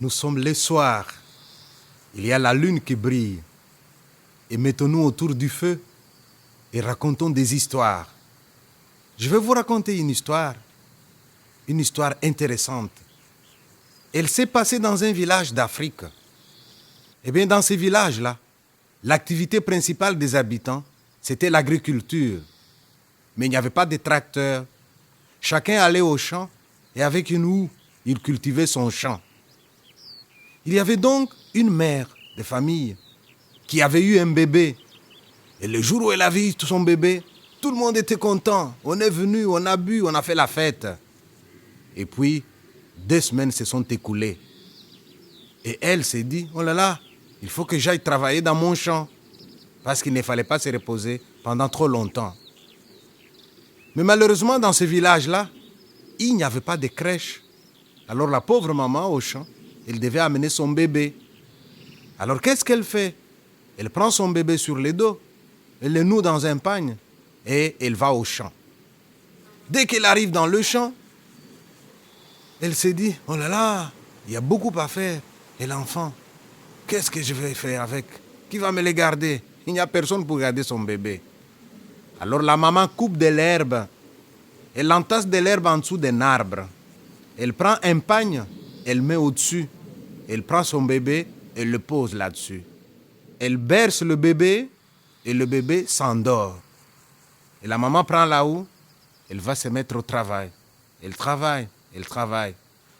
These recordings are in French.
Nous sommes le soir. Il y a la lune qui brille. Et mettons-nous autour du feu et racontons des histoires. Je vais vous raconter une histoire intéressante. Elle s'est passée dans un village d'Afrique. Eh bien, dans ce village-là, l'activité principale des habitants, c'était l'agriculture. Mais il n'y avait pas de tracteurs. Chacun allait au champ et avec une houe, il cultivait son champ. Il y avait donc une mère de famille qui avait eu un bébé. Et le jour où elle avait eu son bébé, tout le monde était content. On est venu, on a bu, on a fait la fête. Et puis, 2 semaines se sont écoulées. Et elle s'est dit, oh là là, il faut que j'aille travailler dans mon champ. Parce qu'il ne fallait pas se reposer pendant trop longtemps. Mais malheureusement, dans ce village-là, il n'y avait pas de crèche. Alors la pauvre maman au champ, elle devait amener son bébé. Alors qu'est-ce qu'elle fait? Elle prend son bébé sur le dos, elle le noue dans un pagne et elle va au champ. Dès qu'elle arrive dans le champ, elle se dit, oh là là, il y a beaucoup à faire. Et l'enfant, qu'est-ce que je vais faire avec? Qui va me le garder? Il n'y a personne pour garder son bébé. Alors la maman coupe de l'herbe. Elle entasse de l'herbe en dessous d'un arbre. Elle prend un pagne, elle met au-dessus. Elle prend son bébé et le pose là-dessus. Elle berce le bébé et le bébé s'endort. Et la maman prend la houe, elle va se mettre au travail. Elle travaille, elle travaille.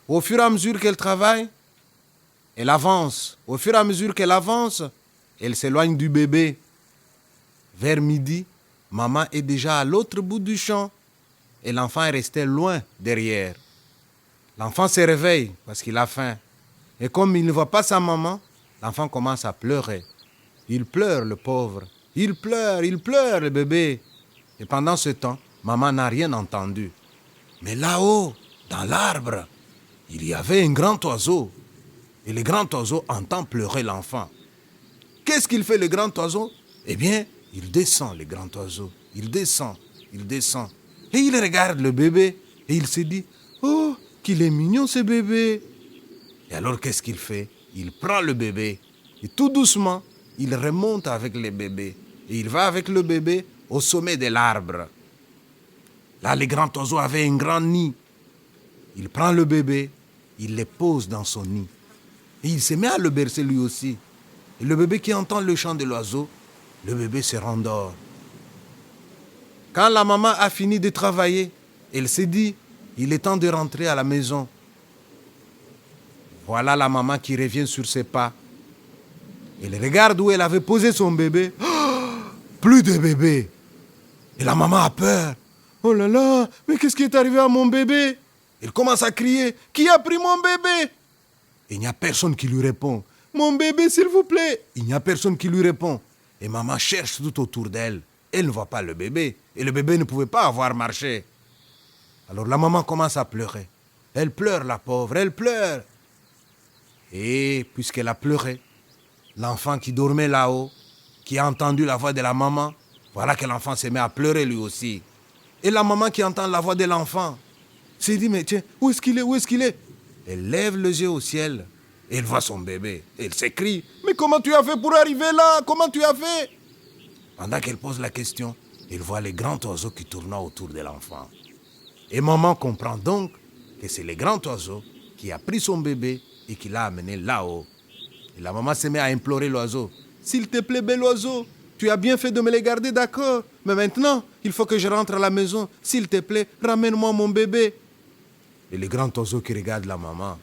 Au fur et à mesure qu'elle travaille, elle avance. Au fur et à mesure qu'elle avance, elle s'éloigne du bébé. Vers midi, maman est déjà à l'autre bout du champ et l'enfant est resté loin derrière. L'enfant se réveille parce qu'il a faim. Et comme il ne voit pas sa maman, l'enfant commence à pleurer. Il pleure, le pauvre. Il pleure, le bébé. Et pendant ce temps, maman n'a rien entendu. Mais là-haut, dans l'arbre, il y avait un grand oiseau. Et le grand oiseau entend pleurer l'enfant. Qu'est-ce qu'il fait, le grand oiseau? Eh bien, il descend, le grand oiseau. Il descend. Et il regarde le bébé et il se dit, oh, qu'il est mignon ce bébé. Et alors, qu'est-ce qu'il fait? Il prend le bébé et tout doucement, il remonte avec le bébé. Et il va avec le bébé au sommet de l'arbre. Là, le grand oiseau avait un grand nid. Il prend le bébé, il le pose dans son nid. Et il se met à le bercer lui aussi. Et le bébé qui entend le chant de l'oiseau, le bébé se rendort. Quand la maman a fini de travailler, elle s'est dit, il est temps de rentrer à la maison. Voilà la maman qui revient sur ses pas. Elle regarde où elle avait posé son bébé. Oh, plus de bébé. Et la maman a peur. Oh là là, mais qu'est-ce qui est arrivé à mon bébé? Elle commence à crier, qui a pris mon bébé? Et il n'y a personne qui lui répond. Mon bébé, s'il vous plaît. Il n'y a personne qui lui répond. Et maman cherche tout autour d'elle. Elle ne voit pas le bébé. Et le bébé ne pouvait pas avoir marché. Alors la maman commence à pleurer. Elle pleure, la pauvre, elle pleure. Et puisqu'elle a pleuré, l'enfant qui dormait là-haut, qui a entendu la voix de la maman, voilà que l'enfant se met à pleurer lui aussi. Et la maman qui entend la voix de l'enfant s'est dit, mais tiens, où est-ce qu'il est? Elle lève les yeux au ciel et elle voit son bébé. Elle s'écrie, mais comment tu as fait pour arriver là? Comment tu as fait? Pendant qu'elle pose la question, elle voit le grand oiseau qui tourna autour de l'enfant. Et maman comprend donc que c'est le grand oiseau qui a pris son bébé et qui l'a amené là-haut. Et la maman se met à implorer l'oiseau. S'il te plaît, bel oiseau, tu as bien fait de me les garder, d'accord. Mais maintenant, il faut que je rentre à la maison. S'il te plaît, ramène-moi mon bébé. Et le grand oiseau qui regarde la maman,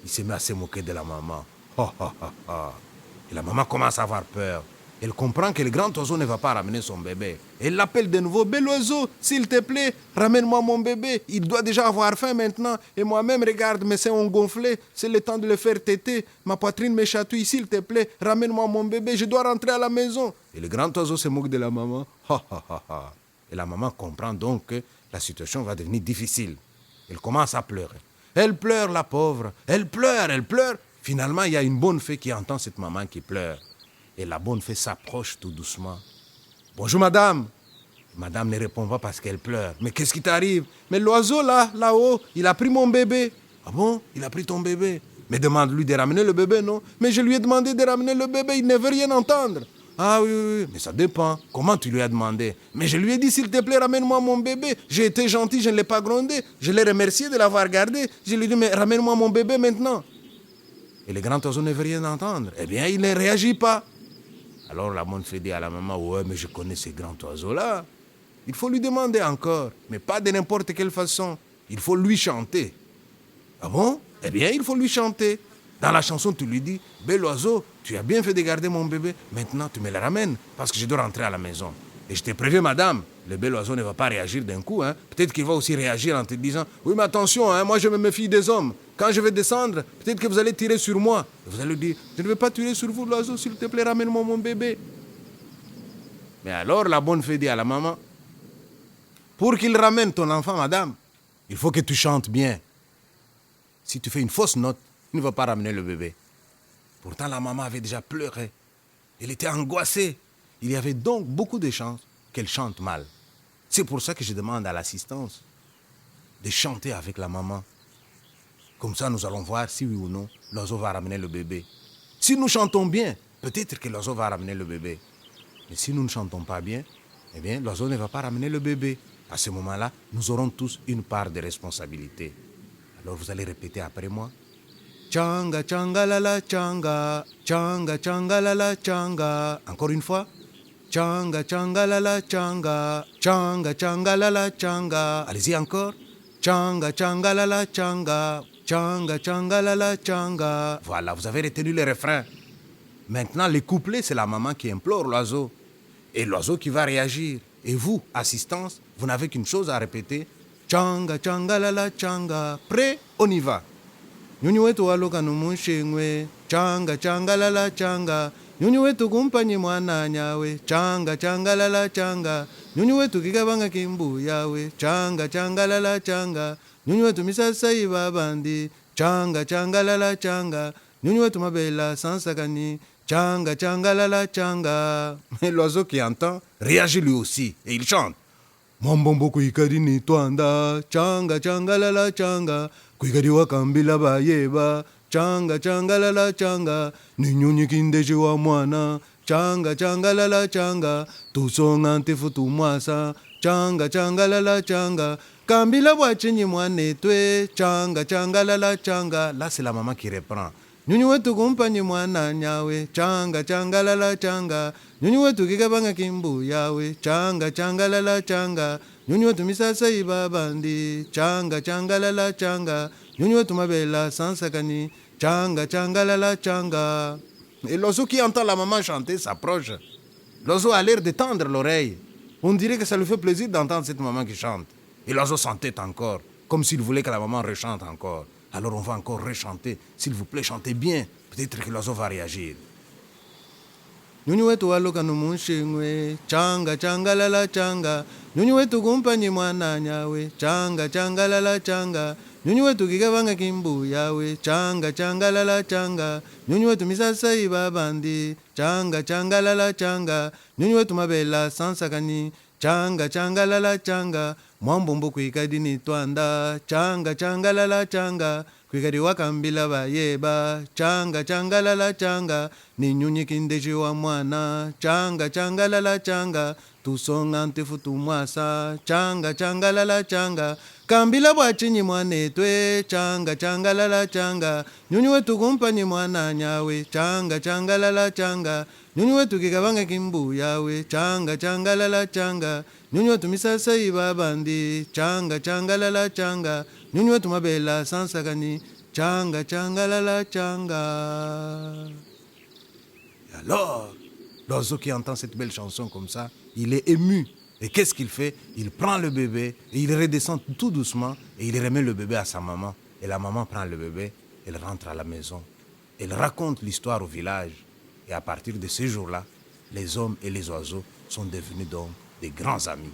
il se met à se moquer de la maman. Et la maman commence à avoir peur. Elle comprend que le grand oiseau ne va pas ramener son bébé. Elle l'appelle de nouveau, bel oiseau, s'il te plaît, ramène-moi mon bébé. Il doit déjà avoir faim maintenant. Et moi-même, regarde, mes seins ont gonflé. C'est le temps de le faire téter. Ma poitrine me chatouille, s'il te plaît, ramène-moi mon bébé. Je dois rentrer à la maison. Et le grand oiseau se moque de la maman. Et la maman comprend donc que la situation va devenir difficile. Elle commence à pleurer. Elle pleure, la pauvre. Elle pleure, elle pleure. Finalement, il y a une bonne fée qui entend cette maman qui pleure. Et la bonne fée s'approche tout doucement. Bonjour madame. Madame ne répond pas parce qu'elle pleure. Mais qu'est-ce qui t'arrive? Mais l'oiseau là-haut, il a pris mon bébé. Ah bon? Il a pris ton bébé? Mais demande-lui de ramener le bébé, non? Mais je lui ai demandé de ramener le bébé, il ne veut rien entendre. Ah oui, mais ça dépend. Comment tu lui as demandé? Mais je lui ai dit, s'il te plaît, ramène-moi mon bébé. J'ai été gentil, je ne l'ai pas grondé. Je l'ai remercié de l'avoir gardé. Je lui ai dit, mais ramène-moi mon bébé maintenant. Et le grand oiseau ne veut rien entendre. Eh bien, il ne réagit pas. Alors la bonne fée dit à la maman, ouais, mais je connais ces grands oiseaux-là. Il faut lui demander encore, mais pas de n'importe quelle façon. Il faut lui chanter. Ah bon? Eh bien, il faut lui chanter. Dans la chanson, tu lui dis, bel oiseau, tu as bien fait de garder mon bébé. Maintenant, tu me le ramènes parce que je dois rentrer à la maison. Et je te préviens, madame, le bel oiseau ne va pas réagir d'un coup. Peut-être qu'il va aussi réagir en te disant, oui, mais attention, moi je me méfie des hommes. Quand je vais descendre, peut-être que vous allez tirer sur moi. Vous allez dire, je ne vais pas tirer sur vous, l'oiseau, s'il te plaît, ramène-moi mon bébé. Mais alors, la bonne fée dit à la maman, pour qu'il ramène ton enfant, madame, il faut que tu chantes bien. Si tu fais une fausse note, il ne va pas ramener le bébé. Pourtant, la maman avait déjà pleuré. Elle était angoissée. Il y avait donc beaucoup de chances qu'elle chante mal. C'est pour ça que je demande à l'assistance de chanter avec la maman. Comme ça, nous allons voir si oui ou non l'oiseau va ramener le bébé. Si nous chantons bien, peut-être que l'oiseau va ramener le bébé. Mais si nous ne chantons pas bien, eh bien, l'oiseau ne va pas ramener le bébé. À ce moment-là, nous aurons tous une part de responsabilité. Alors vous allez répéter après moi. Changa, changa, la la, changa. Changa, changa, la la, changa. Encore une fois. Changa, changa, la la, changa. Changa, changa, la la, changa. Allez-y encore. Changa, changa, la la, changa. Changa, changa, la la, changa. Voilà, vous avez retenu le refrain. Maintenant, les couplets, c'est la maman qui implore l'oiseau. Et l'oiseau qui va réagir. Et vous, assistance, vous n'avez qu'une chose à répéter. Changa, changa, la la, changa. Prêt? On y va. Nyunyu wetu waloka numushengwe. Changa, changa, la la, changa. Nyunyu wetu kumpanyi mwana nyawe. Changa, changa, la la, changa. Nyunyu wetu kikabanga kimbu yawe. Changa, changa, la la, changa. Nyunyu wetu misasa ibabandi. Changa, changa, la la, changa. Nyunyu wetu mabela sansakani. Changa, changa, la la, changa. Mais l'oiseau qui entend réagit lui aussi et il chante. Mambombo kuikari ni twanda. Changa, changa, la la, changa. Kuikari wakambila bayeba. Changa, changa, la la, changa. Ninyunyi kindeji wa mwana. Changa, changa, la la, changa. Tusonga ntifutu mwasa. Changa, changa, la la, changa. Kambila wachinyi mwanetwe. Changa, changa, la la, changa. Là, c'est la maman qui reprend. Nyunyi wetu kumpanyi mwana nyawe. Changa, changa, la la, changa. Nyunyi wetu kikabanga kimbu yawe. Changa, changa, la la, changa. Nyunyi wetu misasa ibabandi. Changa, changa, la la, changa. Nyunyi wetu mabela sansakani. Changa, changa, la la, changa. Et l'oiseau qui entend la maman chanter s'approche. L'oiseau a l'air de tendre l'oreille. On dirait que ça lui fait plaisir d'entendre cette maman qui chante. Et l'oiseau s'entête encore, comme s'il voulait que la maman rechante encore. Alors on va encore rechanter. S'il vous plaît, chantez bien. Peut-être que l'oiseau va réagir. Nyunyi wetu waloka numushengwe. Changa, changa, la la, changa. Nyunyi wetu kumpanyi mwana nyawe. Changa, changa, la la, changa. Nyunyi wetu kikabanga kimbu yawe. Changa, changa, la la, changa. Nyunyi wetu misasa ibabandi. Changa, changa, la la, changa. Nyunyi wetu mabela sansakani. Changa, changa, la la, changa. Mwambombo kuikadi ni twanda. Changa, changa, la la, changa. Kuikadi wakambila bayeba. Changa, changa, la la, changa. ni nyunyi kindeji wa mwana, changa changa lala changa, tusonga ntefutu mwasa, changa changa lala changa, kambila bwachinyi mwanetwe, changa changa lala changa, nyunyi wetu kumpanyi mwana nyawe, changa changa lala changa, nyunyi wetu kikabanga kimbu yawe, changa changa lala changa, nyunyi wetu misasa ibabandi, changa changa lala changa, nyunyi wetu mabela sansakani, changa changa lala changa. Et alors, l'oiseau qui entend cette belle chanson comme ça, il est ému. Et qu'est-ce qu'il fait? Il prend le bébé et il redescend tout doucement et il remet le bébé à sa maman. Et la maman prend le bébé, elle rentre à la maison. Elle raconte l'histoire au village. Et à partir de ce jour-là, les hommes et les oiseaux sont devenus donc des grands amis.